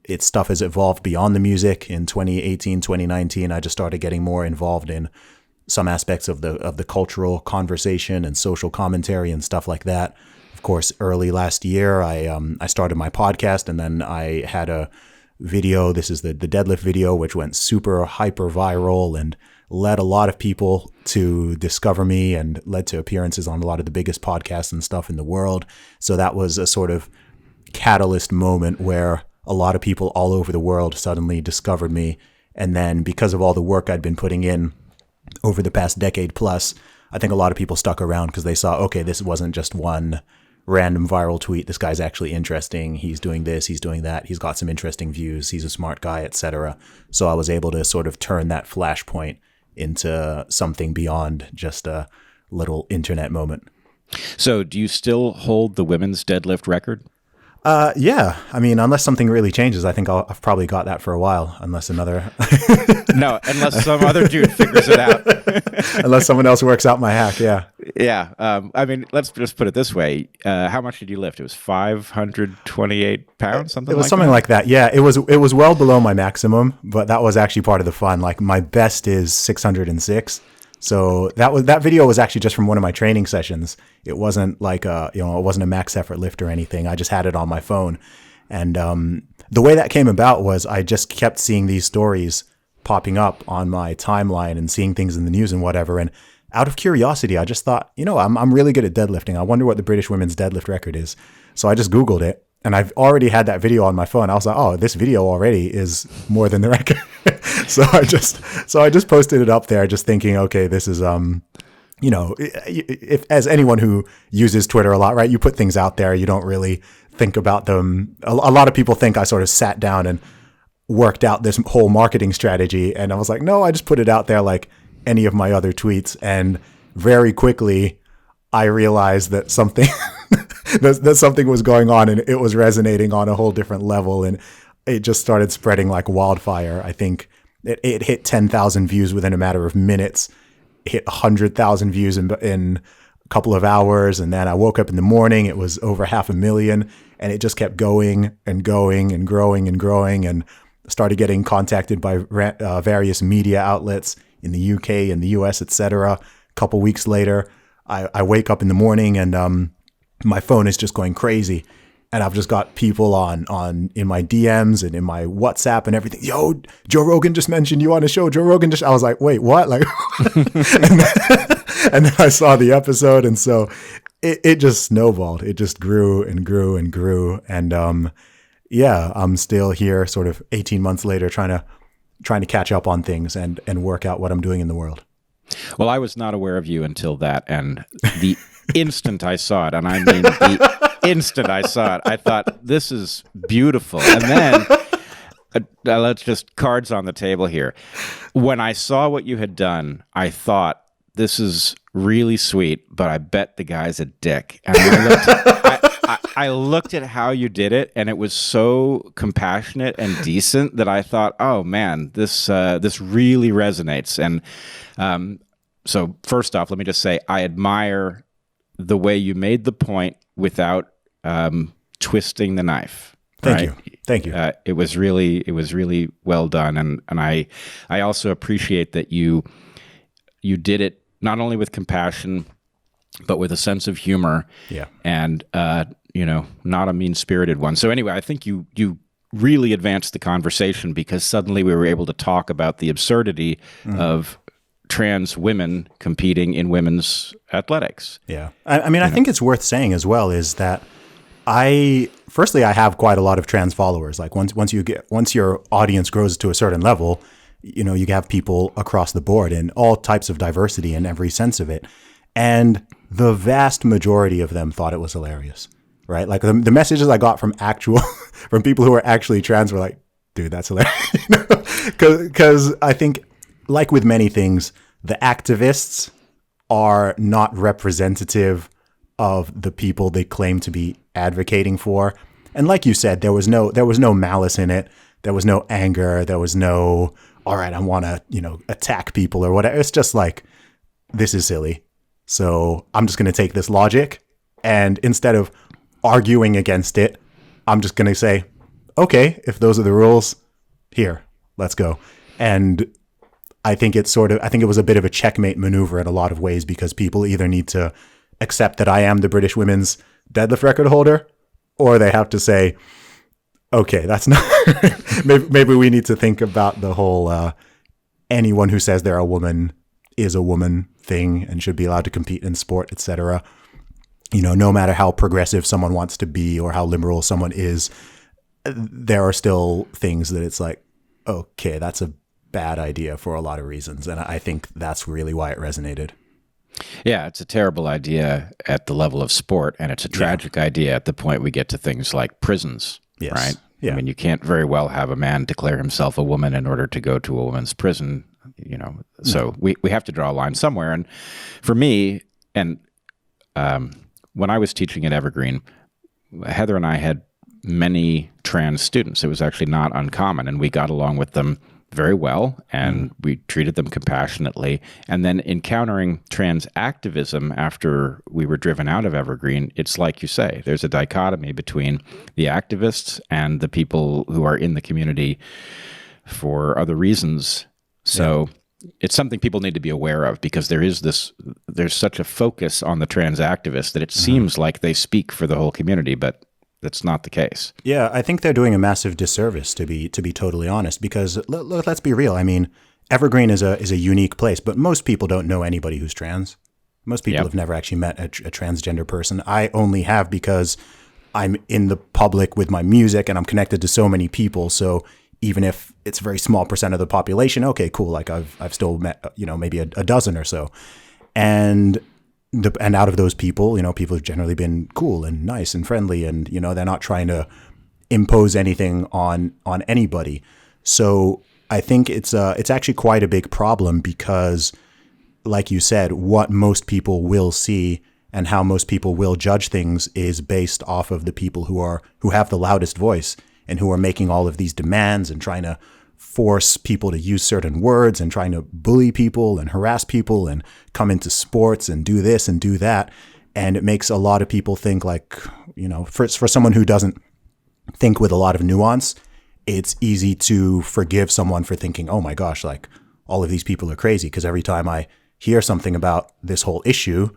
its stuff has evolved beyond the music. In 2018, 2019, I just started getting more involved in some aspects of the cultural conversation and social commentary and stuff like that. Of course, early last year, I started my podcast, and then I had a video. This is the deadlift video, which went super hyper viral and led a lot of people to discover me and led to appearances on a lot of the biggest podcasts and stuff in the world. So that was a sort of catalyst moment where a lot of people all over the world suddenly discovered me. And then because of all the work I'd been putting in over the past decade plus, I think a lot of people stuck around because they saw, okay, this wasn't just one random viral tweet. This guy's actually interesting. He's doing this, he's doing that. He's got some interesting views. He's a smart guy, etc. So I was able to sort of turn that flashpoint into something beyond just a little internet moment. So do you still hold the women's deadlift record? Yeah. I mean, unless something really changes, I think I've probably got that for a while, unless another... No, unless some other dude figures it out. Unless someone else works out my hack, yeah. Yeah. I mean, let's just put it this way. How much did you lift? It was 528 pounds, something like that? It was something like that, yeah. It was well below my maximum, but that was actually part of the fun. Like, my best is 606. So that video was actually just from one of my training sessions. It wasn't like it wasn't a max effort lift or anything. I just had it on my phone. And the way that came about was I just kept seeing these stories popping up on my timeline and seeing things in the news and whatever. And out of curiosity, I just thought, I'm really good at deadlifting. I wonder what the British women's deadlift record is. So I just Googled it. And I've already had that video on my phone. I was like, oh, this video already is more than the record. So I just posted it up there, just thinking, okay, this is, if as anyone who uses Twitter a lot, right, you put things out there, you don't really think about them. A lot of people think I sort of sat down and worked out this whole marketing strategy. And I was like, no, I just put it out there like any of my other tweets. And very quickly, I realized that something... that something was going on and it was resonating on a whole different level, and it just started spreading like wildfire. I think it hit 10,000 views within a matter of minutes, hit 100,000 views in a couple of hours, and then I woke up in the morning, it was over 500,000, and it just kept going and going and growing and growing, and started getting contacted by various media outlets in the UK and the US, etc. A couple weeks later, I wake up in the morning and my phone is just going crazy, and Then I've just got people on in my DMs and in my WhatsApp and everything. Yo, Joe Rogan just mentioned you on a show. Joe Rogan just, I was like, wait, what? Like, and then I saw the episode. And so it just snowballed. It just grew and grew and grew. And, yeah, I'm still here sort of 18 months later, trying to catch up on things and work out what I'm doing in the world. Well, I was not aware of you until that. And the instant I saw it, and I mean the instant I saw it, I thought, this is beautiful. And then, let's just cards on the table here. When I saw what you had done, I thought, this is really sweet, but I bet the guy's a dick. And I looked at how you did it, and it was so compassionate and decent that I thought, oh man, this really resonates. And so first off, let me just say, I admire the way you made the point without twisting the knife. Thank you. It was really well done, and I also appreciate that you did it not only with compassion, but with a sense of humor. Yeah. And not a mean-spirited one. So anyway, I think you really advanced the conversation, because suddenly we were able to talk about the absurdity of trans women competing in women's athletics. Yeah. I mean, I think it's worth saying as well is that I have quite a lot of trans followers. Like once your audience grows to a certain level, you have people across the board in all types of diversity in every sense of it. And the vast majority of them thought it was hilarious, right? Like the messages I got from from people who are actually trans were like, dude, that's hilarious. Because I think, like with many things, the activists are not representative of the people they claim to be advocating for. And like you said, there was no malice in it. There was no anger. There was no, all right, I want to, attack people or whatever. It's just like, this is silly. So I'm just going to take this logic, and instead of arguing against it, I'm just going to say, okay, if those are the rules, here, let's go. And I think it was a bit of a checkmate maneuver in a lot of ways, because people either need to accept that I am the British women's deadlift record holder, or they have to say, okay, that's not, maybe we need to think about the whole, anyone who says they're a woman is a woman thing and should be allowed to compete in sport, etc. You know, no matter how progressive someone wants to be or how liberal someone is, there are still things that it's like, okay, that's a bad idea for a lot of reasons. And I think that's really why it resonated. Yeah, it's a terrible idea at the level of sport, and it's a tragic idea at the point we get to things like prisons, Yes. right? Yeah. I mean, you can't very well have a man declare himself a woman in order to go to a woman's prison, you know. So we have to draw a line somewhere. And for me, and when I was teaching at Evergreen, Heather and I had many trans students. It was actually not uncommon, and we got along with them very well, and we treated them compassionately. And then encountering trans activism after we were driven out of Evergreen, it's like you say, there's a dichotomy between the activists and the people who are in the community for other reasons. So it's something people need to be aware of, because there's such a focus on the trans activists that it seems like they speak for the whole community, but that's not the case. Yeah, I think they're doing a massive disservice, to be totally honest, because let's be real. I mean, Evergreen is a unique place, but most people don't know anybody who's trans. Most people have never actually met a transgender person. I only have because I'm in the public with my music and I'm connected to so many people. So even if it's a very small percent of the population, okay, cool. Like I've still met, maybe a dozen or so. And out of those people, people have generally been cool and nice and friendly, and they're not trying to impose anything on anybody. So I think it's actually quite a big problem, because, like you said, what most people will see and how most people will judge things is based off of the people who have the loudest voice and who are making all of these demands and trying to force people to use certain words and trying to bully people and harass people and come into sports and do this and do that. And it makes a lot of people think, like, for someone who doesn't think with a lot of nuance, it's easy to forgive someone for thinking, oh my gosh, like all of these people are crazy. Because every time I hear something about this whole issue,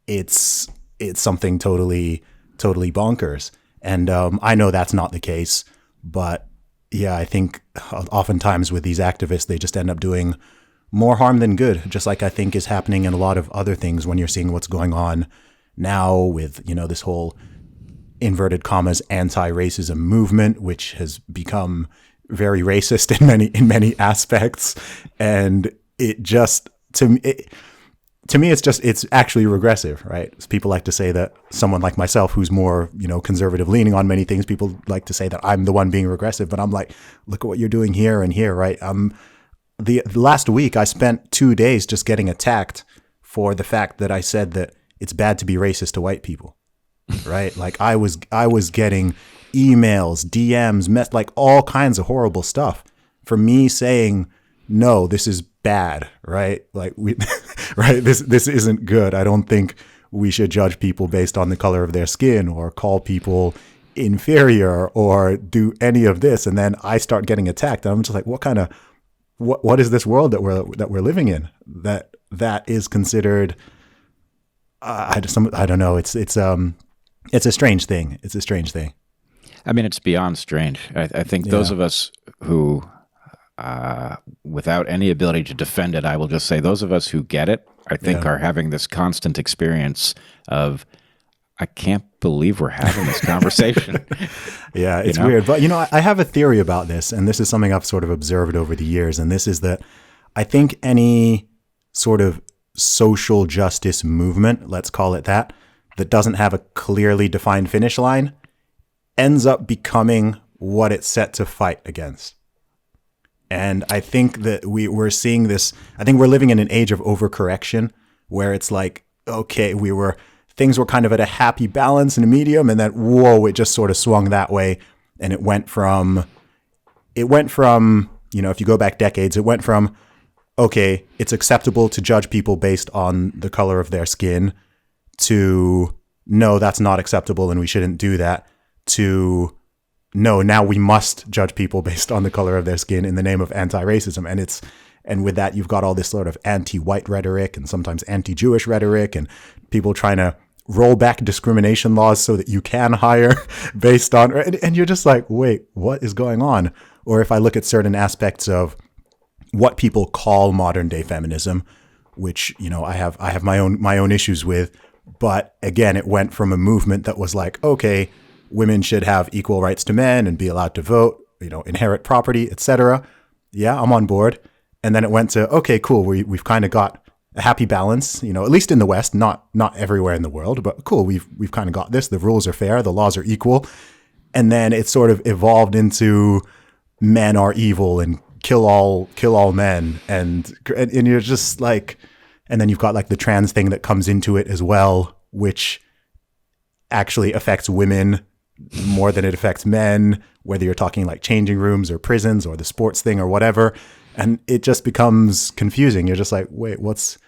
it's something totally bonkers. And I know that's not the case, but yeah, I think oftentimes with these activists, they just end up doing more harm than good, just like I think is happening in a lot of other things when you're seeing what's going on now with, this whole inverted commas anti-racism movement, which has become very racist in many aspects. And it just, to me, it's actually regressive, right? People like to say that someone like myself, who's more, conservative leaning on many things, people like to say that I'm the one being regressive, but I'm like, look at what you're doing here and here, right? The last week I spent 2 days just getting attacked for the fact that I said that it's bad to be racist to white people, right? Like I was getting emails, DMs, like all kinds of horrible stuff for me saying, no, this is bad, right? Like right? This isn't good. I don't think we should judge people based on the color of their skin or call people inferior or do any of this. And then I start getting attacked. And I'm just like, what is this world that we're living in that is considered? I don't know. It's a strange thing. It's a strange thing. I mean, it's beyond strange. I think those of us who, without any ability to defend it, I will just say those of us who get it, I think, are having this constant experience of, I can't believe we're having this conversation. Yeah, it's weird. But, I have a theory about this, and this is something I've sort of observed over the years, and this is that I think any sort of social justice movement, let's call it that doesn't have a clearly defined finish line, ends up becoming what it's set to fight against. And I think that we're seeing this. I think we're living in an age of overcorrection where it's like, okay, things were kind of at a happy balance and a medium, and then whoa, it just sort of swung that way. And it went from, if you go back decades, it went from, okay, it's acceptable to judge people based on the color of their skin, to no, that's not acceptable and we shouldn't do that, to no, now we must judge people based on the color of their skin in the name of anti-racism. And with that, you've got all this sort of anti-white rhetoric and sometimes anti-Jewish rhetoric and people trying to roll back discrimination laws so that you can hire based on, and you're just like, wait, what is going on? Or if I look at certain aspects of what people call modern day feminism, which, you know, I have my own issues with, but again, it went from a movement that was like, okay, women should have equal rights to men and be allowed to vote, you know, inherit property, etc. Yeah, I'm on board. And then it went to, okay, cool, we've kind of got a happy balance, you know, at least in the West, not everywhere in the world, but cool, we've kind of got this. The rules are fair, the laws are equal. And then it sort of evolved into men are evil and kill all men, and you're just like, and then you've got like the trans thing that comes into it as well, which actually affects women more than it affects men, whether you're talking like changing rooms or prisons or the sports thing or whatever. And it just becomes confusing. You're just like, wait, what's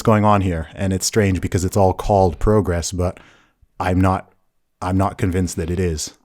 going on here? And it's strange because it's all called progress, but I'm not convinced that it is.